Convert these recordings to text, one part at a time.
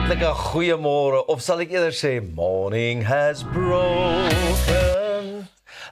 hartlike goeiemôre, of sal ek eerder sê morning has broken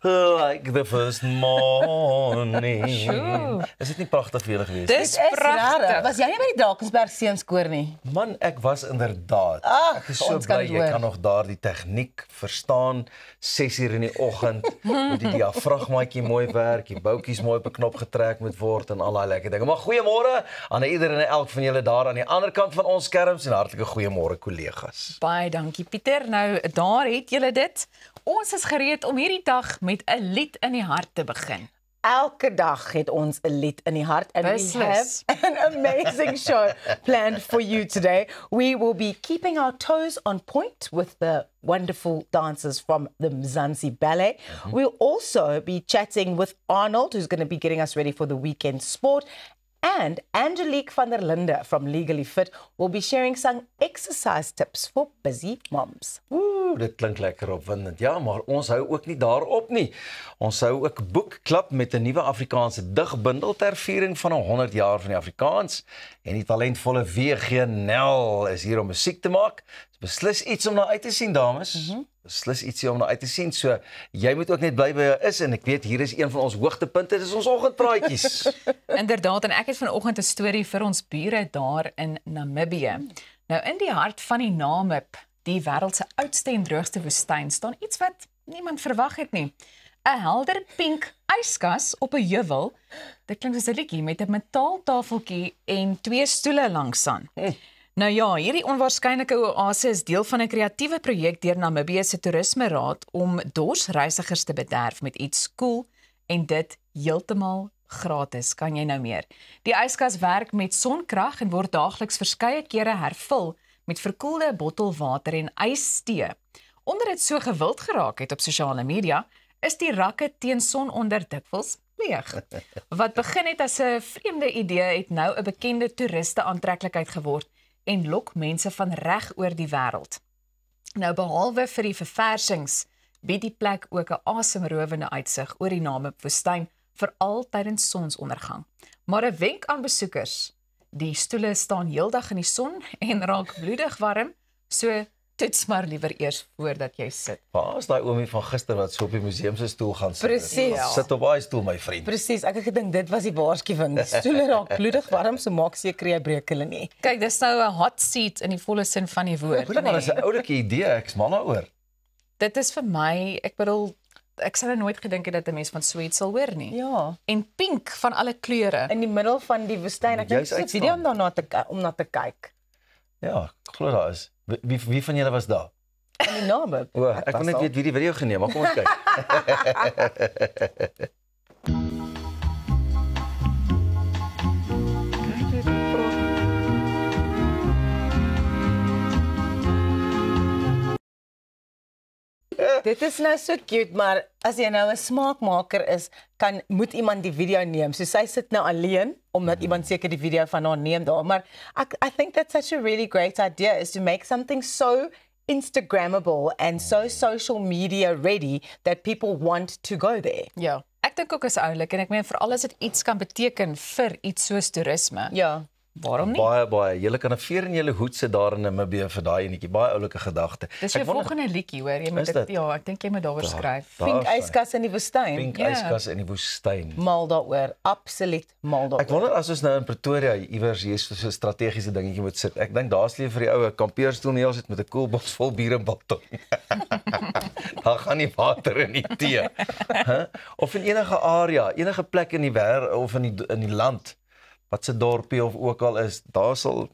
like the first morning. Sjoe. Is dit nie pragtig vir julle gewees? Dis Rarig. pragtig. Was jy nie by die Drakensberg Seenskoor nie? Man, ek was inderdaad. Ag, Ek is so ons kan bly dit jy hoor. kan nog daardie tegniek verstaan. 6:00 in die oggend moet die diafragmaatjie mooi werk, die boutjies mooi op 'n knop getrek moet word en al daai lekker dinge. Maar goeiemôre aan ieder en elk van julle daar aan die ander kant van ons skerms en hartlike goeiemôre kollegas. Baie dankie Pieter. Nou daar het julle dit. Ons is gereed om hierdie dag met 'n lied in die hart te begin. Elke dag het ons 'n lied in die hart and we Beslis. have an amazing show planned for you today. We will be keeping our toes on point with the wonderful dancers from the Mzansi Ballet. We'll also be chatting with Arnold, who's going to be getting us ready for the weekend sport. And Angelique van der Linde from Legally Fit will be sharing some exercise tips for busy moms. Dit klink lekker opwindend. Ja, maar ons hou ook nie daarop nie. Ons hou ook boekklub met 'n nuwe Afrikaanse digbundel ter viering van 100 jaar van die Afrikaans. En die talentvolle WG Nel is hier om musiek te maak. Dis beslis iets om na uit te sien, dames. Beslis ietsie om na uit te sien. So jy moet ook net bly by jou is en ek weet hier is een van ons hoogtepunte, dis ons oggendpraatjies. Inderdaad, en ek het vanoggend 'n storie vir ons bure daar in Namibië. Nou in die hart van die Namib, die wêreld se oudste en droogste woestyn, staan iets wat niemand verwag het nie. 'n Helder pink yskas op 'n heuwel. Dit klink soos 'n liedjie met 'n metaaltafeltjie en 2 stoele langsaan. Nou ja, hierdie onwaarskynlike oase is deel van 'n kreatiewe projek deur Namibië se toerismeraad om dorsreisigers te bederf met iets cool en dit heeltemal gratis. Kan jy nou meer? Die yskas werk met sonkrag en word daagliks verskeie kere hervul met verkoelde bottelwater en ystee. Omdat dit so gewild geraak het op sosiale media, is die rakke teen sononder dikwels leeg. Wat begin het as 'n vreemde idee, het nou 'n bekende toeriste aantreklikheid geword en lok mense van reg oor die wêreld. Nou behalwe vir die verversings, bied die plek ook 'n asemrowende uitsig oor die Namib-woestyn, veral tydens sonsondergang. Maar 'n wenk aan besoekers: die stoele staan heeldag in die son en raak bloedig warm, so toets maar liewer eers voordat jy sit. Waar is daai oomie van gister wat so op die museum se stoel gaan sit? Presies. Ja. Sit op daai stoel my vriend. Presies, ek het gedink dit was die waarskuwing. Die stoele raak bloedig warm, so maak seker jy breek hulle nie. Kyk, dis nou 'n hot seat in die volle sin van die woord. Hoor maar, dis 'n oulike idee, ek's mal daaroor. Dit is vir my, ek bedoel, ek sou nooit gedink het dat 'n mens van sweet sal hoor nie. Ja, En pink van alle kleure. in die middel van die woestyn. Ek dink Juist dis 'n uitstaan. video om na te kyk. Ja, ek glo daar is. Wie van julle was daar? In die Namib. O, ek wil net weet wie die video geneem, maar kom ons kyk. Dit is nou so cute, maar as jy nou 'n smaakmaker is, moet iemand die video neem. So sy sit nou alleen omdat iemand seker die video van haar neem daar. Maar I think that's such a really great idea is to make something so Instagrammable and so social media ready that people want to go there. Ja, ek dink ook is oulik en ek meen veral as dit iets kan beteken vir iets soos toerisme. Ja. Waarom nie? Baie. Julle kan 'n veer in julle hoed sit daar in Namibië vir daai enetjie. Baie oulike gedagte. Dis jou volgende liedjie hoor, jy moet Is dit dit? ja, ek dink jy moet daaroor skryf. Pink yskas in die woestyn. Pink Ja. yskas in die woestyn. Mal daaroor, absoluut mal daaroor. Ek wonder as ons nou in Pretoria iewers hier so 'n strategiese dingetjie moet sit. Ek dink daar's liever vir die oue kampeerstoel nie, ons het met 'n koelboks vol bier en biltong. Daar gaan nie water in die tee. Of in enige area, enige plek in die wêreld of in die land, wat se dorpie of ook al is, daar sal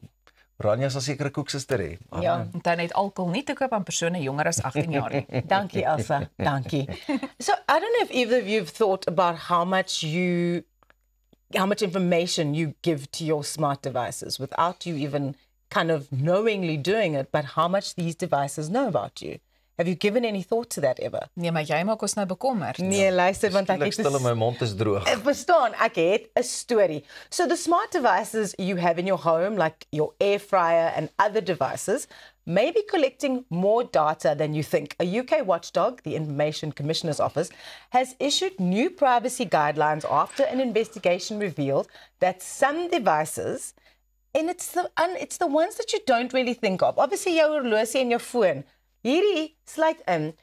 Ranja sal seker 'n koeksuster hê. Ja. En dan net alkohol nie te koop aan persone jonger as 18 jaar nie. Dankie, Elsa. Dankie. So, I don't know if either of you have thought about how much information you give to your smart devices without you even kind of knowingly doing it, but how much these devices know about you. Have you given any thought to that ever? Nee, maar jy maak ons nou bekommerd. Nee, luister, want ek Ek het stil in my mond is droog. Ek verstaan, ek het 'n storie. So the smart devices you have in your home, like your air fryer and other devices, may be collecting more data than you think. A UK watchdog, the Information Commissioner's Office, has issued new privacy guidelines after an investigation revealed that some devices and it's the ones that you don't really think of. Obviously, jou horlosie en jou foon. Hierdie sluit in.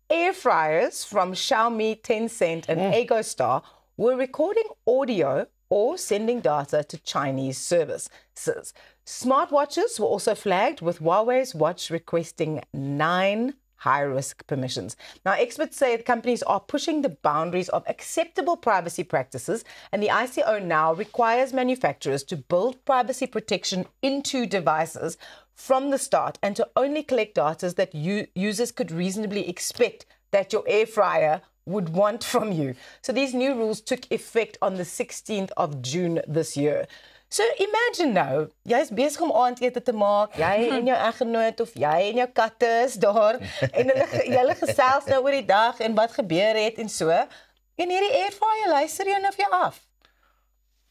Air fryers from Xiaomi, Tencent, and EgoStar were recording audio or sending data to Chinese services. Smartwatches were also flagged, with Huawei's watch requesting 9 high-risk permissions. Now, experts say the companies are pushing the boundaries of acceptable privacy practices, and the ICO now requires manufacturers to build privacy protection into devices from the start and to only collect data that users could reasonably expect that your air fryer would want from you. So these new rules took effect on the 16th of June this year. So imagine nou, jy is besig om aandete te maak, jy en jou eggenoot of jy en jou katte is daar en julle gesels nou oor die dag en wat gebeur het en so. En hierdie air fryer luister jy nou vir jou af.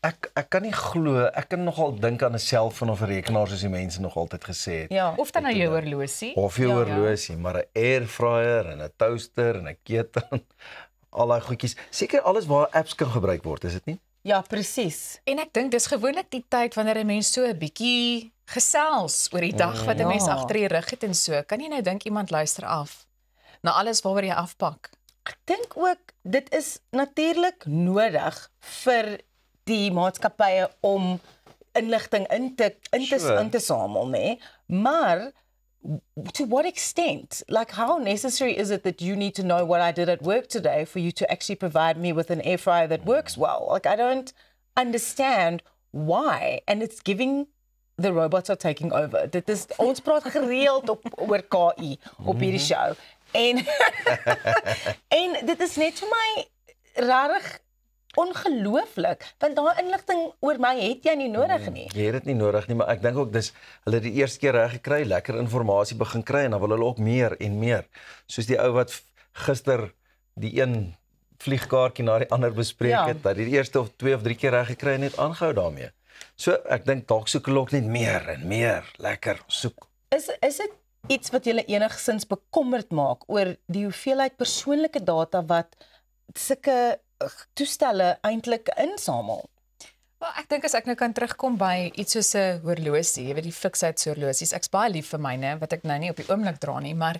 Ek kan nie glo, ek kan nogal dink aan 'n selfoon of 'n rekenaar soos die mense nog altyd gesê het. Ja. Of dan nou jou horlosie. Of jou horlosie, maar 'n air fryer en 'n toaster en 'n ketel, al daai goedjies. Seker alles waar apps kan gebruik word, is dit nie? Ja, presies. En ek dink dis gewoonlik die tyd wanneer 'n mens so 'n bietjie gesels oor die dag wat 'n mens agter die rug het en so. Kan jy nou dink iemand luister af na alles waaroor jy afpak? Ek dink ook dit is natuurlik nodig vir die maatskappye om inligting in te samel, nê? Maar to what extent? Like, how necessary is it that you need to know what I did at work today for you to actually provide me with an air fryer that works well? Like, I don't understand why. And it's giving the robots are taking over. Dit is, ons praat gereeld oor KI op hierdie show. En, en dit is net vir my rarig ongelooflik, want daai inligting oor my het jy nie nodig nie. Jy het dit nie nodig nie, maar ek dink ook dis hulle die eerste keer reg gekry, lekker inligting begin kry en dan wil hulle ook meer en meer. Soos die ou wat gister die een vliegkaartjie na die ander bespreek het, dat die eerste of 2 of 3 keer reg gekry en net aangehou daarmee. So ek dink dalk soek hulle ook net meer en meer, lekker soek. Is dit iets wat julle enigsins bekommerd maak oor die hoeveelheid persoonlike data wat sulke toestelle eintlik insamel? Wel, ek dink as ek nou kan terugkom by iets soos 'n horlosie, jy weet die Fixite horlosies. Ek's baie lief vir myne wat ek nou nie op die oomblik dra nie, maar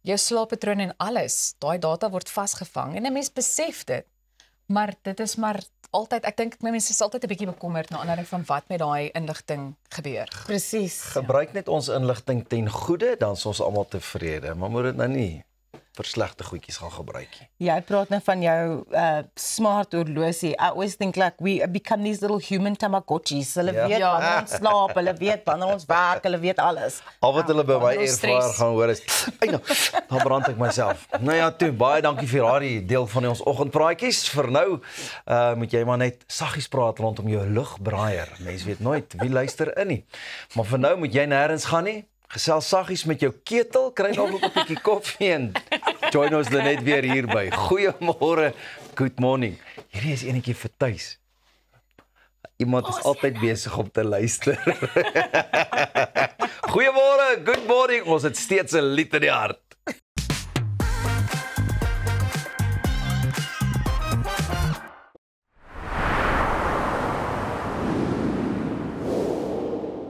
jou slaappatrone en alles, daai data word vasgevang en 'n mens besef dit. Maar dit is maar altyd, ek dink mense is altyd 'n bietjie bekommerd na aanleiding van wat met daai inligting gebeur. Presies. Gebruik net ons inligting ten goeie, dan is ons almal tevrede, maar moet dit nou nie vir slegte goedjies gaan gebruik nie. Jy praat nou van jou smart horlosie. I always think like we become these little human tamagotchis. Hulle weet wanneer ons slaap, hulle weet wanneer ons werk, hulle weet alles. Al wat hulle by my airfryer gaan hoor is, "Eina, dan brand ek myself." Nou ja, toe, baie dankie vir daardie deel van ons oggendpraatjies. Vir nou moet jy maar net saggies praat rondom jou lugbraaier. Mense weet nooit wie luister in nie. Maar vir nou moet jy nêrens gaan nie. Gesels saggies met jou ketel, kry nog 'n bietjie koffie en join ons dan net weer hierby. Goeiemôre, good morning. Hierdie is enetjie vir tuis. Iemand is altyd besig om te luister. Goeiemôre, good morning. Ons het steeds 'n lied in die hart.